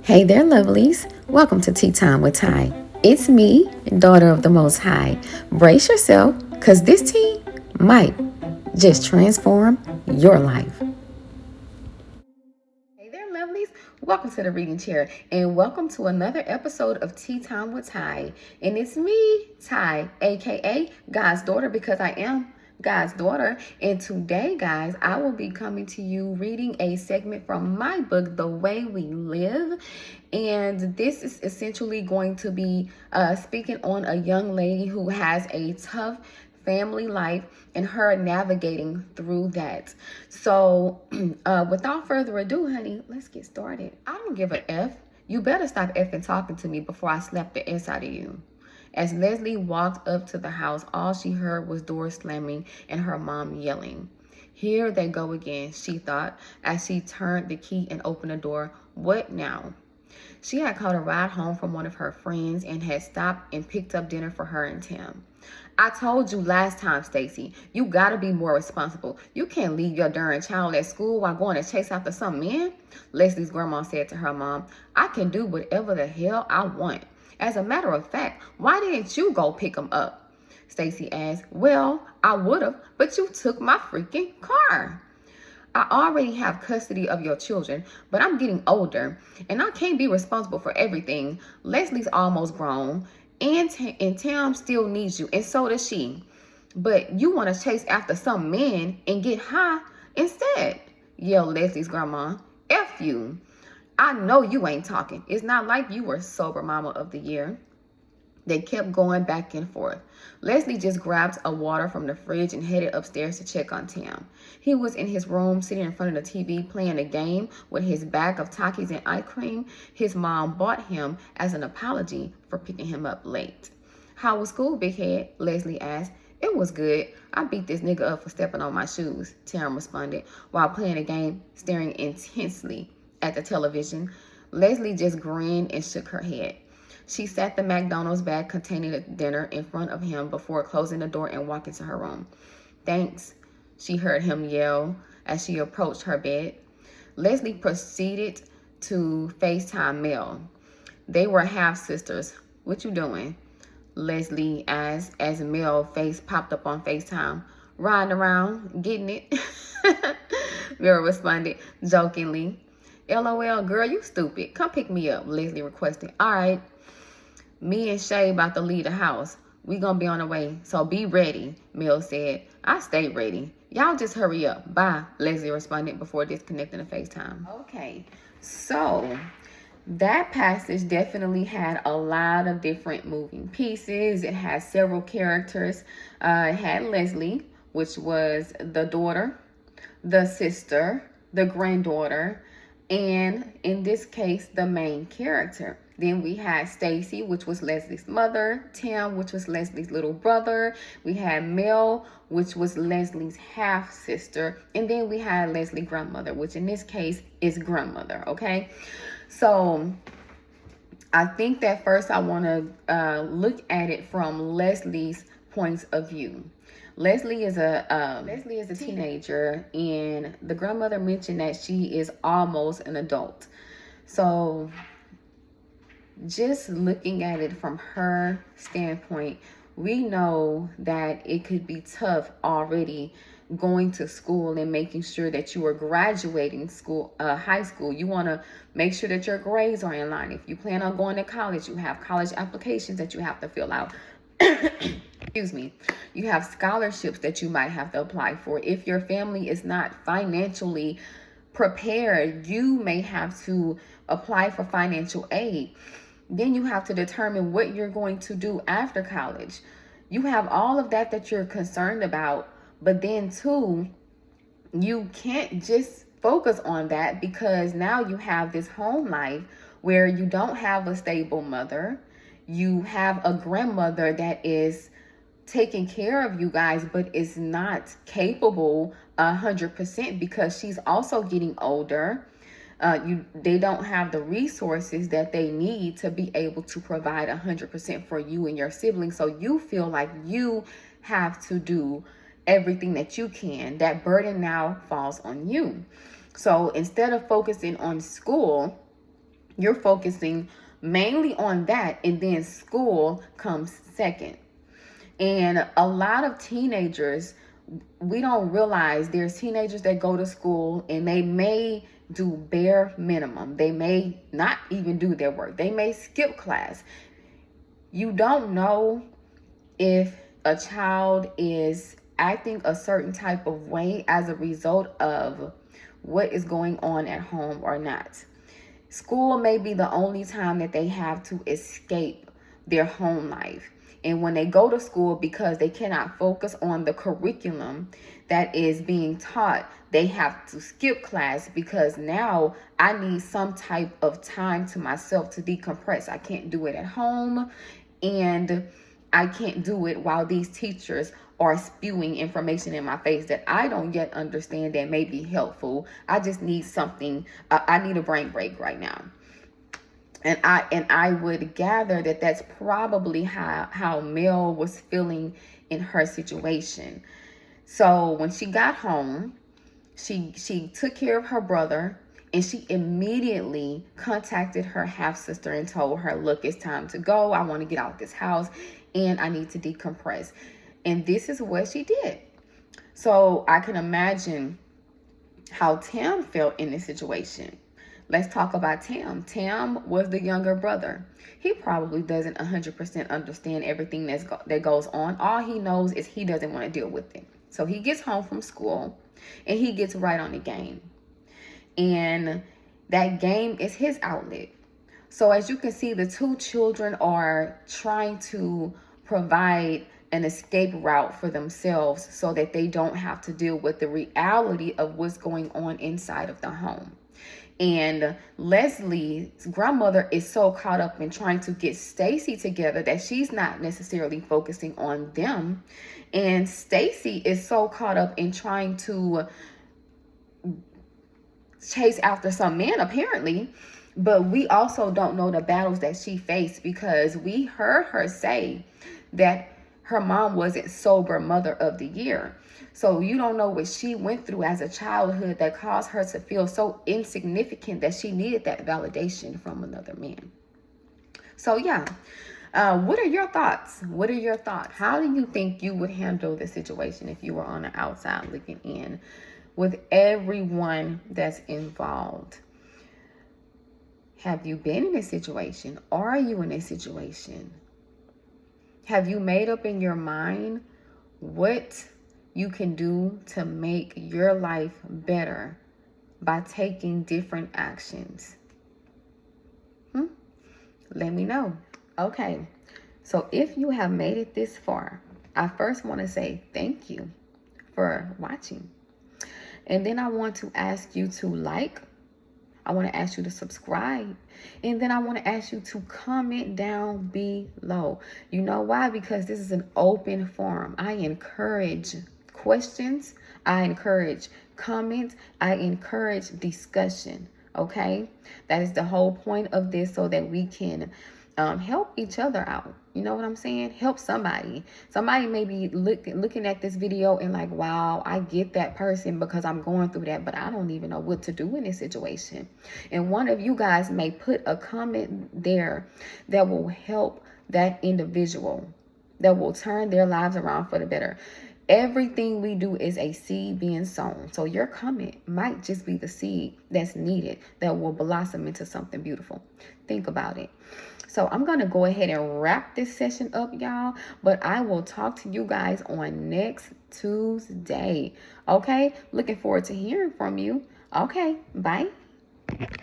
Hey there, lovelies. Welcome to Tea Time with Ty. It's me, daughter of the Most High. Brace yourself, because this tea might just transform your life. Hey there, lovelies. Welcome to the Reading Chair, and welcome to another episode of Tea Time with Ty. And it's me, Ty, aka God's daughter, because I am God's daughter. And today, guys, I will be coming to you reading a segment from my book, The Way We Live. And this is essentially going to be speaking on a young lady who has a tough family life and her navigating through that. So without further ado, honey, let's get started. I don't give a F. You better stop effing talking to me before I slap the S out of you. As Leslie walked up to the house, all she heard was doors slamming and her mom yelling. Here they go again, she thought, as she turned the key and opened the door. What now? She had caught a ride home from one of her friends and had stopped and picked up dinner for her and Tim. I told you last time, Stacy, you gotta be more responsible. You can't leave your darn child at school while going to chase after some man, Leslie's grandma said to her mom. I can do whatever the hell I want. As a matter of fact, why didn't you go pick him up? Stacy asked. Well, I would have, but you took my freaking car. I already have custody of your children, but I'm getting older and I can't be responsible for everything. Leslie's almost grown and Tam still needs you, and so does she. But you want to chase after some man and get high instead, yelled Leslie's grandma. F you. I know you ain't talking. It's not like you were sober mama of the year. They kept going back and forth. Leslie just grabbed a water from the fridge and headed upstairs to check on Tim. He was in his room sitting in front of the TV playing a game with his bag of Takis and ice cream his mom bought him as an apology for picking him up late. How was school, big head? Leslie asked. It was good. I beat this nigga up for stepping on my shoes, Tim responded, while playing a game, staring intensely at the television. Leslie just grinned and shook her head. She sat the McDonald's bag containing the dinner in front of him before closing the door and walking to her room. Thanks, she heard him yell as she approached her bed. Leslie proceeded to FaceTime Mel. They were half-sisters. What you doing? Leslie asked as Mel's face popped up on FaceTime. Riding around, getting it. Mel responded jokingly. LOL, girl, you stupid. Come pick me up, Leslie requested. All right. Me and Shay about to leave the house. We gonna be on the way, so be ready, Mel said. I stay ready. Y'all just hurry up. Bye, Leslie responded before disconnecting the FaceTime. Okay, so that passage definitely had a lot of different moving pieces. It had several characters. It had Leslie, which was the daughter, the sister, the granddaughter, and in this case, the main character. Then we had Stacy, which was Leslie's mother, Tim, which was Leslie's little brother. We had Mel, which was Leslie's half-sister. And then we had Leslie's grandmother, which in this case is grandmother, okay? So I think that first I want to look at it from Leslie's points of view. Leslie is a teenager, and the grandmother mentioned that she is almost an adult. So just looking at it from her standpoint, we know that it could be tough already going to school and making sure that you are graduating school, high school. You want to make sure that your grades are in line. If you plan on going to college, you have college applications that you have to fill out. Excuse me. You have scholarships that you might have to apply for. If your family is not financially prepared, you may have to apply for financial aid. Then you have to determine what you're going to do after college. You have all of that you're concerned about, but then too, you can't just focus on that because now you have this home life where you don't have a stable mother. You have a grandmother that is taking care of you guys, but is not capable 100% because she's also getting older. They don't have the resources that they need to be able to provide 100% for you and your siblings. So you feel like you have to do everything that you can. That burden now falls on you. So instead of focusing on school, You're focusing mainly on that, and then school comes second. And a lot of teenagers, we don't realize there's teenagers that go to school and they may do bare minimum. They may not even do their work. They may skip class. You don't know if a child is acting a certain type of way as a result of what is going on at home or not. School may be the only time that they have to escape their home life. And when they go to school, because they cannot focus on the curriculum that is being taught, they have to skip class because now I need some type of time to myself to decompress. I can't do it at home, and I can't do it while these teachers are spewing information in my face that I don't yet understand that may be helpful. I just need something. I need a brain break right now. And I would gather that that's probably how Mel was feeling in her situation. So when she got home, she took care of her brother, and she immediately contacted her half-sister and told her, look, it's time to go. I want to get out this house and I need to decompress. And this is what she did. So I can imagine how Tam felt in this situation. Let's talk about Tam. Tam was the younger brother. He probably doesn't 100% understand everything that goes on. All he knows is he doesn't want to deal with it. So he gets home from school and he gets right on the game. And that game is his outlet. So as you can see, the two children are trying to provide an escape route for themselves so that they don't have to deal with the reality of what's going on inside of the home. And Leslie's grandmother is so caught up in trying to get Stacy together that she's not necessarily focusing on them. And Stacy is so caught up in trying to chase after some man, apparently. But we also don't know the battles that she faced, because we heard her say that her mom wasn't sober mother of the year. So you don't know what she went through as a childhood that caused her to feel so insignificant that she needed that validation from another man. So yeah, what are your thoughts? What are your thoughts? How do you think you would handle the situation if you were on the outside looking in with everyone that's involved? Have you been in a situation? Are you in a situation? Have you made up in your mind what you can do to make your life better by taking different actions? Let me know. Okay, so if you have made it this far, I first want to say thank you for watching. And then I want to ask you to like. I want to ask you to subscribe. And then I want to ask you to comment down below. You know why? Because this is an open forum. I encourage questions. I encourage comments. I encourage discussion. Okay? That is the whole point of this, so that we can help each other out. You know what I'm saying? Help somebody. Somebody may be looking at this video and like, wow, I get that person because I'm going through that, but I don't even know what to do in this situation. And one of you guys may put a comment there that will help that individual, that will turn their lives around for the better. Everything we do is a seed being sown. So your comment might just be the seed that's needed that will blossom into something beautiful. Think about it. So I'm going to go ahead and wrap this session up, y'all. But I will talk to you guys on next Tuesday. Okay? Looking forward to hearing from you. Okay. Bye.